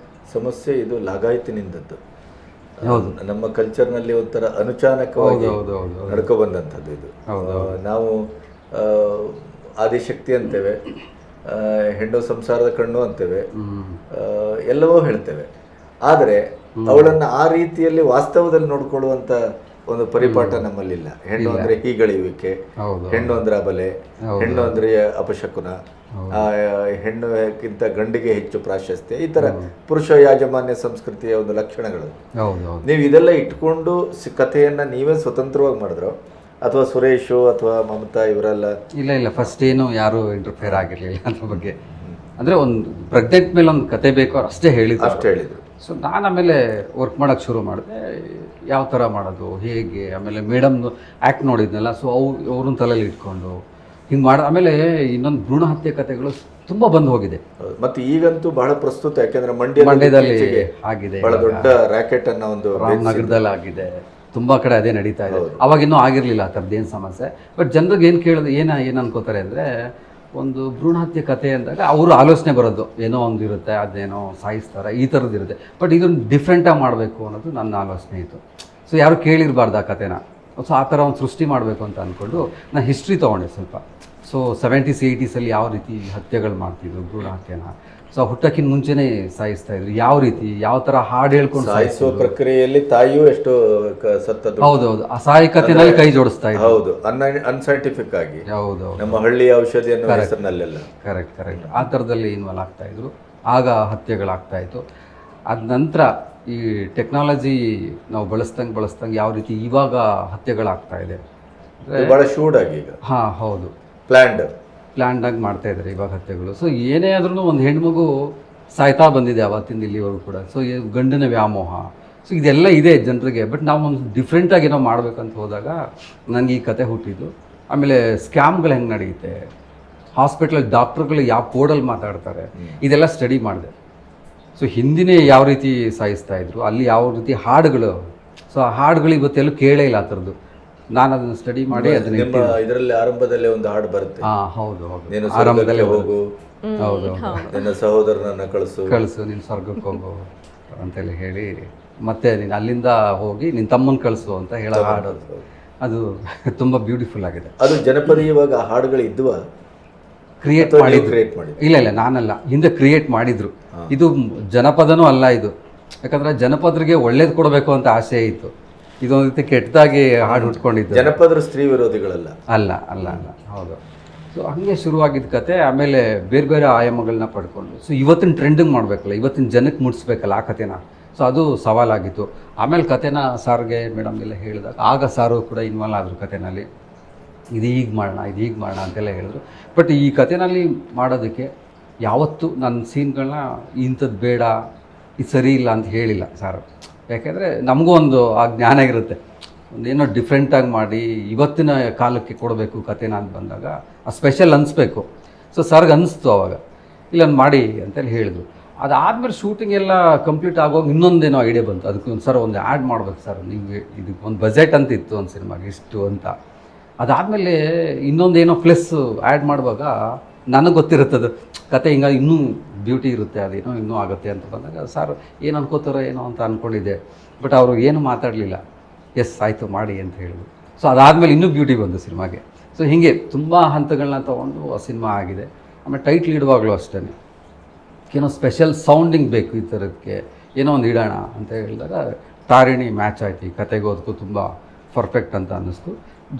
ಸಮಸ್ಯೆ ಇದು ಲಾಗಾಯತಿನಿಂದದ್ದು. ಹೌದು, ನಮ್ಮ ಕಲ್ಚರ್ನಲ್ಲಿ ಒಂಥರ ಅನುಚಾನಕವಾಗಿ ನಡ್ಕೊ ಬಂದಂಥದ್ದು ಇದು. ನಾವು ಆದಿಶಕ್ತಿ ಅಂತೇವೆ, ಹೆಣ್ಣು ಸಂಸಾರದ ಕಣ್ಣು ಅಂತೇವೆ, ಎಲ್ಲವೂ ಹೇಳ್ತೇವೆ. ಆದರೆ ಅವಳನ್ನು ಆ ರೀತಿಯಲ್ಲಿ ವಾಸ್ತವದಲ್ಲಿ ನೋಡ್ಕೊಳ್ಳುವಂಥ ಒಂದು ಪರಿಪಾಠ ನಮ್ಮಲ್ಲಿಲ್ಲ. ಹೆಣ್ಣು ಅಂದ್ರೆ ಹೀಗಳೆಯುವಿಕೆ, ಹೆಣ್ಣು ಅಂದ್ರೆ ಅಬಲೆ, ಹೆಣ್ಣು ಅಂದ್ರೆ ಅಪಶಕುನ, ಹೆಣ್ಣುಕ್ಕಿಂತ ಗಂಡಿಗೆ ಹೆಚ್ಚು ಪ್ರಾಶಸ್ತ್ಯ, ಈ ತರ ಪುರುಷ ಯಾಜಮಾನ್ಯ ಸಂಸ್ಕೃತಿಯ ಒಂದು ಲಕ್ಷಣಗಳು. ನೀವು ಇದೆಲ್ಲ ಇಟ್ಕೊಂಡು ಕಥೆಯನ್ನ ನೀವೇ ಸ್ವತಂತ್ರವಾಗಿ ಮಾಡಿದ್ರು ಅಥವಾ ಸುರೇಶು ಅಥವಾ ಮಮತಾ ಇವರೆಲ್ಲ? ಇಲ್ಲ, ಫಸ್ಟ್ ಏನು ಯಾರು ಇಂಟರ್ಫಿಯರ್ ಆಗಿರಲಿಲ್ಲ ಅದ್ರ ಬಗ್ಗೆ. ಅಂದರೆ ಒಂದು ಪ್ರೆಗ್ನೆಂಟ್ ಮೇಲೆ ಒಂದು ಕತೆ ಬೇಕು ಅಷ್ಟೇ ಹೇಳಿದ್ರು. ಸೊ ನಾನು ಆಮೇಲೆ ವರ್ಕ್ ಮಾಡೋಕ್ಕೆ ಶುರು ಮಾಡಿದೆ, ಯಾವ ಥರ ಮಾಡೋದು, ಹೇಗೆ. ಆಮೇಲೆ ಮೇಡಮ್ದು ಆ್ಯಕ್ಟ್ ನೋಡಿದ್ನಲ್ಲ, ಸೊ ಅವ್ರನ್ನ ತಲೆಯಲ್ಲಿ ಇಟ್ಕೊಂಡು ಹಿಂಗೆ ಮಾಡಿ. ಆಮೇಲೆ ಇನ್ನೊಂದು ಭ್ರೂಣ ಹತ್ಯೆ ಕಥೆಗಳು ತುಂಬ ಬಂದು ಹೋಗಿದೆ. ಮತ್ತು ಈಗಂತೂ ಬಹಳ ಪ್ರಸ್ತುತ, ಯಾಕೆಂದರೆ ಮಂಡ್ಯದಲ್ಲಿ ಆಗಿದೆ, ಬಹಳ ದೊಡ್ಡ ರ್ಯಾಕೆಟ್ ಅನ್ನೋ ಒಂದು ರಾಮನಗರದಲ್ಲಿ ಆಗಿದೆ, ತುಂಬ ಕಡೆ ಅದೇ ನಡೀತಾ ಇದೆ. ಅವಾಗಿನ್ನೂ ಆಗಿರಲಿಲ್ಲ ಆ ಥರದ್ದೇನು ಸಮಸ್ಯೆ. ಬಟ್ ಜನರಿಗೆ ಏನು ಕೇಳೋದು, ಏನು ಅನ್ಕೋತಾರೆ ಅಂದರೆ, ಒಂದು ಭ್ರೂಣ ಹತ್ಯೆ ಕಥೆ ಅಂದಾಗ ಅವರು ಆಲೋಚನೆ ಬರೋದು ಏನೋ ಒಂದು ಇರುತ್ತೆ, ಅದೇನೋ ಸಾಯಿಸ್ತಾರೆ, ಈ ಥರದ್ದು ಇರುತ್ತೆ. ಬಟ್ ಇದನ್ನು ಡಿಫ್ರೆಂಟಾಗಿ ಮಾಡಬೇಕು ಅನ್ನೋದು ನನ್ನ ಆಲೋಚನೆ ಇತ್ತು. ಸೊ ಯಾರು ಕೇಳಿರಬಾರ್ದು ಆ ಕಥೆನ. ಸೊ ಆ ಥರ ಒಂದು ಸೃಷ್ಟಿ ಮಾಡಬೇಕು ಅಂತ ಅಂದ್ಕೊಂಡು ನಾನು ಹಿಸ್ಟ್ರಿ ತೊಗೊಂಡೆ ಸ್ವಲ್ಪ. ಸೊ 70s 80s ಯಾವ ರೀತಿ ಹತ್ಯೆಗಳು ಮಾಡ್ತಿದ್ರು ಭ್ರೂಣ ಹತ್ಯೆನ. ಸೊ ಹುಟ್ಟಕ್ಕಿಂತ ಮುಂಚೆನೇ ಸಾಯಿಸ್ತಾ ಇದ್ರು, ಯಾವ ರೀತಿ, ಯಾವ ಥರ ಹಾಡು ಹೇಳ್ಕೊಂಡು ಸಾಯಿಸುವ ಪ್ರಕ್ರಿಯೆಯಲ್ಲಿ ತಾಯಿಯೂ ಎಷ್ಟು ಸತ್ತದ್ದು. ಹೌದೌದು, ಅಸಹಾಯಕತೆನಲ್ಲಿ ಕೈ ಜೋಡಿಸ್ತಾ ಇದ್ರು. ಹೌದು, ಅನ್ಸೈಂಟಿಫಿಕ್ ಆಗಿ. ಹೌದು, ನಮ್ಮ ಹಳ್ಳಿಯ ಔಷಧಿ ಅನ್ನೋ ಹೆಸರಿನಲ್ಲೆಲ್ಲ. ಕರೆಕ್ಟ್ ಆ ಥರದಲ್ಲಿ ಇನ್ವಾಲ್ವ್ ಆಗ್ತಾ ಇದ್ರು. ಆಗ ಹತ್ಯೆಗಳಾಗ್ತಾ ಇತ್ತು. ಅದ ನಂತರ ಈ ಟೆಕ್ನಾಲಜಿ ನಾವು ಬಳಸ್ದಂಗೆ ಯಾವ ರೀತಿ ಇವಾಗ ಹತ್ಯೆಗಳಾಗ್ತಾ ಇದೆ, ಬಹಳ ಶೂಡ್ ಆಗಿ ಈಗ. ಹೌದು, ಪ್ಲ್ಯಾಂಡಾಗಿ ಮಾಡ್ತಾ ಇದ್ದಾರೆ ಇವಾಗ ಹತ್ಯೆಗಳು. ಸೊ ಏನೇ ಆದ್ರೂ ಒಂದು ಹೆಣ್ಮಗು ಸಾಯ್ತಾ ಬಂದಿದೆ ಅವತ್ತಿಂದ ಇಲ್ಲಿವರೆಗೂ ಕೂಡ. ಸೊ ಗಂಡನ ವ್ಯಾಮೋಹ, ಸೊ ಇದೆಲ್ಲ ಇದೆ ಜನರಿಗೆ. ಬಟ್ ನಾವು ಒಂದು ಡಿಫ್ರೆಂಟಾಗಿ ಏನೋ ಮಾಡ್ಬೇಕಂತ ಹೋದಾಗ ನನಗೆ ಈ ಕತೆ ಹುಟ್ಟಿದ್ದು. ಆಮೇಲೆ ಸ್ಕ್ಯಾಮ್ಗಳು ಹೆಂಗೆ ನಡೆಯುತ್ತೆ, ಹಾಸ್ಪಿಟ್ಲಲ್ಲಿ ಡಾಕ್ಟ್ರುಗಳು ಯಾವ ಕೋಡಲ್ಲಿ ಮಾತಾಡ್ತಾರೆ, ಇದೆಲ್ಲ ಸ್ಟಡಿ ಮಾಡಿದೆ. ಸೊ ಹಿಂದಿನೇ ಯಾವ ರೀತಿ ಸಾಯಿಸ್ತಾ ಇದ್ರು, ಅಲ್ಲಿ ಯಾವ ರೀತಿ ಹಾಡುಗಳು. ಸೊ ಆ ಹಾಡುಗಳು ಇವತ್ತೆಲ್ಲೂ ಕೇಳೇ ಇಲ್ಲ ಆ ಥರದ್ದು. ನಾನು ಅದನ್ನು ಸ್ಟಡಿ ಮಾಡಿ ಅದನ್ನ ಇದರಲ್ಲಿ ಆರಂಭದಲ್ಲೇ ಒಂದು ಹಾಡು ಬರುತ್ತೆ. ಹೌದು, ಆರಂಭದಲ್ಲೇ ಹೋಗು, ಹೌದು, ನಿನ್ನ ಸಹೋದರನನ್ನ ಕಳಿಸು, ನೀನು ಸ್ವರ್ಗಕ್ಕೆ ಹೋಗು ಅಂತೆಲ್ಲ ಹೇಳಿ, ಮತ್ತೆ ನೀನು ಅಲ್ಲಿಂದ ಹೋಗಿ ನಿನ್ನ ತಮ್ಮನ ಕಳಿಸು ಅಂತ ಹೇಳೋ ಹಾಡು. ಅದು ತುಂಬ ಬ್ಯೂಟಿಫುಲ್ ಆಗಿದೆ. ಅದು ಜನಪದೀಯವಾಗ ಆ ಹಾಡುಗಳು ಇದ್ವಾ? ಕ್ರಿಯೇಟ್ ಮಾಡಿದ್ರು. ಇಲ್ಲ ನಾನಲ್ಲ, ಹಿಂದೆ ಕ್ರಿಯೇಟ್ ಮಾಡಿದ್ರು. ಇದು ಜನಪದನೂ ಅಲ್ಲ ಇದು. ಯಾಕಂದ್ರೆ ಜನಪದರಿಗೆ ಒಳ್ಳೇದು ಕೊಡಬೇಕು ಅಂತ ಆಸೆ ಇತ್ತು. ಇದೊಂದು ರೀತಿ ಕೆಟ್ಟದಾಗಿ ಹಾಡು ಹುಟ್ಕೊಂಡಿದ್ದು. ಜನಪದರು ಸ್ತ್ರೀ ವಿರೋಧಿಗಳಲ್ಲ. ಅಲ್ಲ. ಹೌದು. ಸೊ ಹಾಗೆ ಶುರುವಾಗಿದ್ದ ಕತೆ. ಆಮೇಲೆ ಬೇರೆ ಬೇರೆ ಆಯಾಮಗಳನ್ನ ಪಡ್ಕೊಂಡು, ಸೊ ಇವತ್ತಿನ ಟ್ರೆಂಡಿಂಗ್ ಮಾಡಬೇಕಲ್ಲ, ಇವತ್ತಿನ ಜನಕ್ಕೆ ಮುಟ್ಸ್ಬೇಕಲ್ಲ ಆ ಕಥೆನ. ಸೊ ಅದು ಸವಾಲಾಗಿತ್ತು. ಆಮೇಲೆ ಕಥೆನ ಸಾರ್ಗೆ ಮೇಡಮ್ಗೆಲ್ಲ ಹೇಳಿದಾಗ ಆಗ ಸಾರು ಕೂಡ ಇನ್ವಾಲ್ವ್ ಆದರು ಕಥೆನಲ್ಲಿ. ಇದು ಹೀಗೆ ಮಾಡೋಣ ಅಂತೆಲ್ಲ ಹೇಳಿದ್ರು. ಬಟ್ ಈ ಕಥೆನಲ್ಲಿ ಮಾಡೋದಕ್ಕೆ ಯಾವತ್ತೂ ನನ್ನ ಸೀನ್ಗಳನ್ನ ಇಂಥದ್ದು ಬೇಡ, ಇದು ಸರಿ ಇಲ್ಲ ಅಂತ ಹೇಳಿಲ್ಲ ಸಾರು. ಯಾಕೆಂದರೆ ನಮಗೂ ಒಂದು ಆ ಜ್ಞಾನ ಇರುತ್ತೆ, ಒಂದೇನೋ ಡಿಫ್ರೆಂಟಾಗಿ ಮಾಡಿ ಇವತ್ತಿನ ಕಾಲಕ್ಕೆ ಕೊಡಬೇಕು ಕಥೆನ ಅಂತ ಬಂದಾಗ ಆ ಸ್ಪೆಷಲ್ ಅನಿಸ್ಬೇಕು. ಸೊ ಸರ್ಗೆ ಅನ್ನಿಸ್ತು ಅವಾಗ, ಇಲ್ಲ ಮಾಡಿ ಅಂತೇಳಿ ಹೇಳಿದ್ರು. ಅದಾದಮೇಲೆ ಶೂಟಿಂಗ್ ಎಲ್ಲ ಕಂಪ್ಲೀಟ್ ಆಗೋಗಿ ಇನ್ನೊಂದೇನೋ ಐಡಿಯಾ ಬಂತು. ಅದಕ್ಕೆ ಒಂದು ಸರ್ ಒಂದು ಆ್ಯಡ್ ಮಾಡ್ಬೇಕು ಸರ್, ನಿಮಗೆ ಇದಕ್ಕೆ ಒಂದು ಬಜೆಟ್ ಅಂತ ಇತ್ತು ಒಂದು ಸಿನಿಮಾಗೆ ಇಷ್ಟು ಅಂತ. ಅದಾದಮೇಲೆ ಇನ್ನೊಂದೇನೋ ಪ್ಲಸ್ ಆ್ಯಡ್ ಮಾಡುವಾಗ ನನಗೆ ಗೊತ್ತಿರುತ್ತದು ಕತೆ ಹಿಂಗಾಗಿ ಇನ್ನೂ ಬ್ಯೂಟಿ ಇರುತ್ತೆ, ಅದೇನೋ ಇನ್ನೂ ಆಗುತ್ತೆ ಅಂತ ಬಂದಾಗ ಸರ್ ಏನು ಅನ್ಕೋತಾರೋ ಏನೋ ಅಂತ ಅಂದ್ಕೊಂಡಿದ್ದೆ. ಬಟ್ ಅವರು ಏನು ಮಾತಾಡಲಿಲ್ಲ, ಎಸ್ ಆಯಿತು ಮಾಡಿ ಅಂತ ಹೇಳಿದ್ರು. ಸೊ ಅದಾದಮೇಲೆ ಇನ್ನೂ ಬ್ಯೂಟಿ ಬಂದು ಸಿನಿಮಾಗೆ. ಸೊ ಹೀಗೆ ತುಂಬ ಹಂತಗಳನ್ನ ತೊಗೊಂಡು ಆ ಸಿನಿಮಾ ಆಗಿದೆ. ಆಮೇಲೆ ಟೈಟ್ಲ್ ಇಡುವಾಗಲೂ ಅಷ್ಟೇ ಏನೋ ಸ್ಪೆಷಲ್ ಸೌಂಡಿಂಗ್ ಬೇಕು ಈ ಥರಕ್ಕೆ, ಏನೋ ಒಂದು ಇಡೋಣ ಅಂತ ಹೇಳಿದಾಗ ತಾರಿಣಿ ಮ್ಯಾಚ್ ಆಯ್ತು. ಈ ಕತೆಗೂ ಅದಕ್ಕೂ ತುಂಬ ಪರ್ಫೆಕ್ಟ್ ಅಂತ ಅನ್ನಿಸ್ತು.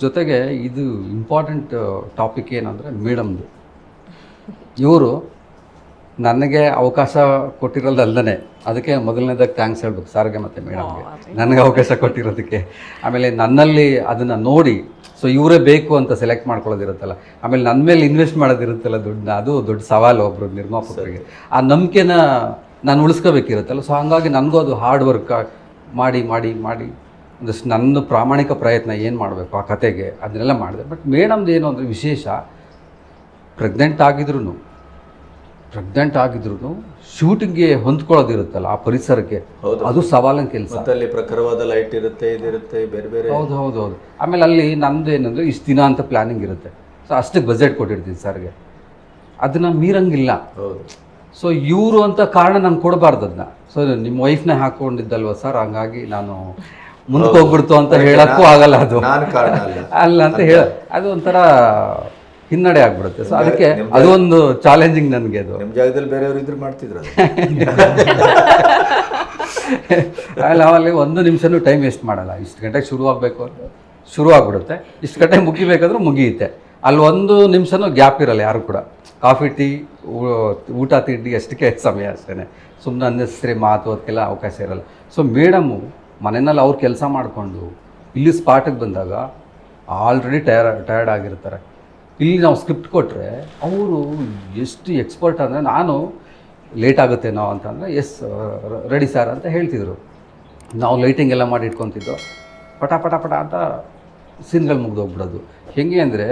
ಜೊತೆಗೆ ಇದು ಇಂಪಾರ್ಟೆಂಟ್ ಟಾಪಿಕ್ ಏನಂದರೆ ಮೇಡಮ್ದು. ಇವರು ನನಗೆ ಅವಕಾಶ ಕೊಟ್ಟಿರೋದಲ್ಲದೆ, ಅದಕ್ಕೆ ಮೊದಲನೇದಾಗಿ ಥ್ಯಾಂಕ್ಸ್ ಹೇಳ್ಬೇಕು ಸಾರ್ಗೆ ಮತ್ತು ಮೇಡಮ್ಗೆ, ನನಗೆ ಅವಕಾಶ ಕೊಟ್ಟಿರೋದಕ್ಕೆ. ಆಮೇಲೆ ನನ್ನಲ್ಲಿ ಅದನ್ನು ನೋಡಿ, ಸೊ ಇವರೇ ಬೇಕು ಅಂತ ಸೆಲೆಕ್ಟ್ ಮಾಡ್ಕೊಳ್ಳೋದಿರುತ್ತಲ್ಲ, ಆಮೇಲೆ ನನ್ನ ಮೇಲೆ ಇನ್ವೆಸ್ಟ್ ಮಾಡೋದಿರುತ್ತಲ್ಲ ದುಡ್ಡನ್ನ, ಅದು ದೊಡ್ಡ ಸವಾಲು ಒಬ್ಬರು ನಿರ್ಮಾಪಕರಿಗೆ. ಆ ನಂಬಿಕೆನ ನಾನು ಉಳಿಸ್ಕೋಬೇಕಿರುತ್ತಲ್ಲ. ಸೊ ಹಾಗಾಗಿ ನನಗೂ ಅದು ಹಾರ್ಡ್ ವರ್ಕ್ ಮಾಡಿ ಮಾಡಿ ಮಾಡಿ ಒಂದಷ್ಟು ನನ್ನ ಪ್ರಾಮಾಣಿಕ ಪ್ರಯತ್ನ ಏನು ಮಾಡಬೇಕು ಆ ಕತೆಗೆ ಅದನ್ನೆಲ್ಲ ಮಾಡಿದೆ. ಬಟ್ ಮೇಡಮ್ದು ಏನು ಅಂದರೆ ವಿಶೇಷ, ಪ್ರೆಗ್ನೆಂಟ್ ಆಗಿದ್ರು ಶೂಟಿಂಗ್ಗೆ ಹೊಂದ್ಕೊಳ್ಳೋದಿರುತ್ತಲ್ಲ ಆ ಪರಿಸರಕ್ಕೆ, ಅದು ಸವಾಲಿನ ಕೆಲಸ. ಅಲ್ಲಿ ಪ್ರಖರವಾದ ಲೈಟ್ ಇರುತ್ತೆ, ಇದಿರುತ್ತೆ, ಬೇರೆ ಬೇರೆ. ಹೌದು. ಆಮೇಲೆ ಅಲ್ಲಿ ನಮ್ಮದು ಏನಂದರೆ ಇಷ್ಟು ದಿನ ಅಂತ ಪ್ಲ್ಯಾನಿಂಗ್ ಇರುತ್ತೆ. ಸೊ ಅಷ್ಟಕ್ಕೆ ಬಜೆಟ್ ಕೊಟ್ಟಿರ್ತೀನಿ ಸರ್ಗೆ, ಅದನ್ನು ಮೀರಂಗಿಲ್ಲ. ಸೊ ಇವರು ಅಂತ ಕಾರಣ ನಾನು ಕೊಡಬಾರ್ದು ಅದನ್ನ. ಸೊ ನಿಮ್ಮ ವೈಫ್ನೇ ಹಾಕ್ಕೊಂಡಿದ್ದಲ್ವ ಸರ್, ಹಂಗಾಗಿ ನಾನು ಮುಂದಕ್ಕೆ ಹೋಗ್ಬಿಡ್ತು ಅಂತ ಹೇಳಕ್ಕೂ ಆಗಲ್ಲ. ಅದು ಅಲ್ಲ ಅಂತ ಹೇಳ, ಅದು ಒಂಥರ ಹಿನ್ನಡೆ ಆಗ್ಬಿಡುತ್ತೆ. ಸೊ ಅದಕ್ಕೆ ಅದು ಒಂದು ಚಾಲೆಂಜಿಂಗ್ ನನಗೆ. ಅದು ನಿಮ್ಮ ಜಾಗದಲ್ಲಿ ಬೇರೆಯವರು ಇದ್ರು ಮಾಡ್ತಿದ್ರು. ಅಲ್ಲಿ ಒಂದು ನಿಮಿಷನೂ ಟೈಮ್ ವೇಸ್ಟ್ ಮಾಡಲ್ಲ. ಇಷ್ಟು ಗಂಟೆಗೆ ಶುರು ಆಗ್ಬಿಡುತ್ತೆ, ಇಷ್ಟು ಗಂಟೆಗೆ ಮುಗಿಬೇಕಾದ್ರೂ ಮುಗಿಯುತ್ತೆ. ಅಲ್ಲಿ ಒಂದು ನಿಮಿಷನೂ ಗ್ಯಾಪ್ ಇರಲ್ಲ ಯಾರು ಕೂಡ. ಕಾಫಿ ಟೀ ಊಟ ತಿಂಡಿ ಅಷ್ಟಕ್ಕೆ ಸಮಯ ಅಷ್ಟೇ. ಸುಮ್ಮನೆ ಅನ್ನೆಸರಿ ಮಾತು ಅದಕ್ಕೆಲ್ಲ ಅವಕಾಶ ಇರಲ್ಲ. ಸೊ ಮೇಡಮು ಮನೆಯಲ್ಲಿ ಅವ್ರು ಕೆಲಸ ಮಾಡಿಕೊಂಡು ಇಲ್ಲಿ ಸ್ಪಾಟಿಗೆ ಬಂದಾಗ ಆಲ್ರೆಡಿ ಟಯರ್ಡ್ ಆಗಿರ್ತಾರೆ. ಇಲ್ಲಿ ನಾವು ಸ್ಕ್ರಿಪ್ಟ್ ಕೊಟ್ಟರೆ ಅವರು ಎಷ್ಟು ಎಕ್ಸ್ಪರ್ಟ್ ಅಂದರೆ, ನಾನು ಲೇಟ್ ಆಗುತ್ತೇನೋ ಅಂತಂದರೆ ಎಸ್ ರೆಡಿ ಸರ್ ಅಂತ ಹೇಳ್ತಿದ್ರು. ನಾವು ಲೈಟಿಂಗ್ ಎಲ್ಲ ಮಾಡಿ ಇಟ್ಕೊತಿದ್ದೋ, ಪಟ ಅಂತ ಸೀನ್ಗಳು ಮುಗ್ದೋಗ್ಬಿಡೋದು. ಹೇಗೆ ಅಂದರೆ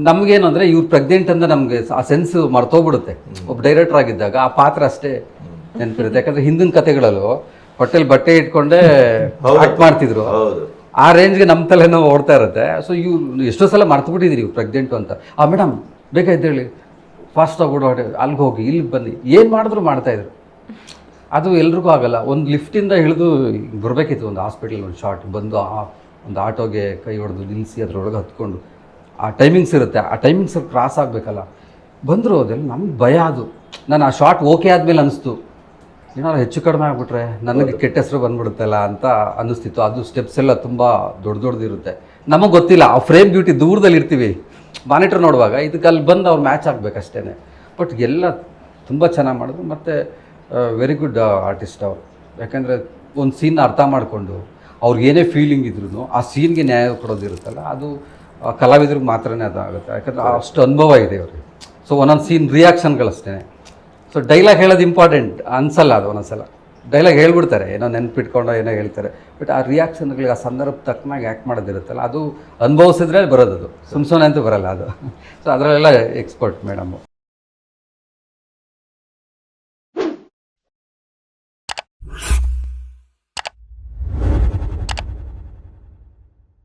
ನಮಗೇನು ಅಂದರೆ ಇವ್ರು ಪ್ರೆಗ್ನೆಂಟ್ ಅಂತ ನಮಗೆ ಆ ಸೆನ್ಸ್ ಮರ್ತೋಗ್ಬಿಡುತ್ತೆ. ಒಬ್ಬ ಡೈರೆಕ್ಟರ್ ಆಗಿದ್ದಾಗ ಆ ಪಾತ್ರ ಅಷ್ಟೇ ನೆನಪಿರುತ್ತೆ. ಯಾಕಂದರೆ ಹಿಂದಿನ ಕತೆಗಳಲ್ಲೂ ಹೊಟ್ಟೆಲಿ ಬಟ್ಟೆ ಇಟ್ಕೊಂಡೇ ಆಕ್ಟ್ ಮಾಡ್ತಿದ್ರು. ಆ ರೇಂಜ್ಗೆ ನಮ್ಮ ತಲೆನೋ ಓಡ್ತಾ ಇರುತ್ತೆ. ಸೊ ಇವ್ರು ಎಷ್ಟೋ ಸಲ ಮರ್ತುಬಿಟ್ಟಿದ್ದೀರಿ ಇವ್ರು ಪ್ರೆಗ್ನೆಂಟು ಅಂತ. ಮೇಡಮ್ ಬೇಗ ಎದ್ದೇಳಿ, ಫಾಸ್ಟಾಗಿ ಓಡಾಡಿ, ಅಲ್ಲಿಗೆ ಹೋಗಿ ಇಲ್ಲಿಗೆ ಬನ್ನಿ, ಏನು ಮಾಡಿದ್ರು ಮಾಡ್ತಾಯಿದ್ರು. ಅದು ಎಲ್ರಿಗೂ ಆಗಲ್ಲ. ಒಂದು ಲಿಫ್ಟಿಂದ ಇಳಿದು ಬರಬೇಕಿತ್ತು ಒಂದು ಹಾಸ್ಪಿಟಲ್ ಒಂದು ಶಾರ್ಟ್ ಬಂದು ಒಂದು ಆಟೋಗೆ ಕೈ ಹೊಡೆದು ನಿಲ್ಲಿಸಿ ಅದರೊಳಗೆ ಹತ್ಕೊಂಡು ಆ ಟೈಮಿಂಗ್ಸ್ ಇರುತ್ತೆ, ಆ ಟೈಮಿಂಗ್ಸ್ ಕ್ರಾಸ್ ಆಗಬೇಕಲ್ಲ. ಬಂದರು ಅದೆಲ್ಲ ನಮ್ಗೆ ಭಯ. ಅದು ನಾನು ಆ ಶಾರ್ಟ್ ಓಕೆ ಆದಮೇಲೆ ಅನಿಸ್ತು, ಏನಾದ್ರು ಹೆಚ್ಚು ಕಡಿಮೆ ಆಗಿಬಿಟ್ರೆ ನನಗೆ ಕೆಟ್ಟ ಹೆಸರು ಬಂದ್ಬಿಡುತ್ತಲ್ಲ ಅಂತ ಅನ್ನಿಸ್ತಿತ್ತು. ಅದು ಸ್ಟೆಪ್ಸ್ ಎಲ್ಲ ತುಂಬ ದೊಡ್ಡದಿರುತ್ತೆ. ನಮಗೆ ಗೊತ್ತಿಲ್ಲ, ಆ ಫ್ರೇಮ್ ಬ್ಯೂಟಿ ದೂರದಲ್ಲಿ ಇರ್ತೀವಿ, ಮಾನಿಟರ್ ನೋಡುವಾಗ ಇದಕ್ಕೆ ಅಲ್ಲಿ ಬಂದು ಅವ್ರು ಮ್ಯಾಚ್ ಆಗಬೇಕಷ್ಟೇ. ಬಟ್ ಎಲ್ಲ ತುಂಬ ಚೆನ್ನಾಗಿ ಮಾಡಿದ್ರು. ಮತ್ತು ವೆರಿ ಗುಡ್ ಆರ್ಟಿಸ್ಟ್ ಅವರು. ಯಾಕೆಂದರೆ ಒಂದು ಸೀನ್ ಅರ್ಥ ಮಾಡಿಕೊಂಡು ಅವ್ರಿಗೆ ಏನೇ ಫೀಲಿಂಗ್ ಇದ್ರೂ ಆ ಸೀನ್ಗೆ ನ್ಯಾಯ ಕೊಡೋದಿರುತ್ತಲ್ಲ, ಅದು ಕಲಾವಿದ್ರಿಗೆ ಮಾತ್ರನೇ ಅದಾಗುತ್ತೆ. ಯಾಕಂದರೆ ಅಷ್ಟು ಅನುಭವ ಇದೆ ಅವ್ರಿಗೆ. ಸೊ ಒಂದೊಂದು ಸೀನ್ ರಿಯಾಕ್ಷನ್ಗಳಷ್ಟೇ. ಸೊ ಡೈಲಾಗ್ ಹೇಳೋದು ಇಂಪಾರ್ಟೆಂಟ್ ಅನ್ಸಲ್ಲ. ಅದು ಒಂದೊಂದ್ಸಲ ಡೈಲಾಗ್ ಹೇಳ್ಬಿಡ್ತಾರೆ, ಏನೋ ನೆನ್ಪಿಟ್ಕೊಂಡು ಏನೋ ಹೇಳ್ತಾರೆ. ಬಟ್ ಆ ರಿಯಾಕ್ಷನ್ಗಳಿಗೆ ಆ ಸಂದರ್ಭ ತಕ್ಕನಾಗಿ ಆ್ಯಕ್ಟ್ ಮಾಡೋದಿರುತ್ತಲ್ಲ, ಅದು ಅನುಭವಿಸಿದ್ರೆ ಬರೋದು. ಅದು ಸುಮ್ಮನೆ ಅಂತೂ ಬರಲ್ಲ ಅದು. ಸೊ ಅದರಲ್ಲೆಲ್ಲ ಎಕ್ಸ್ಪರ್ಟ್ ಮೇಡಮು.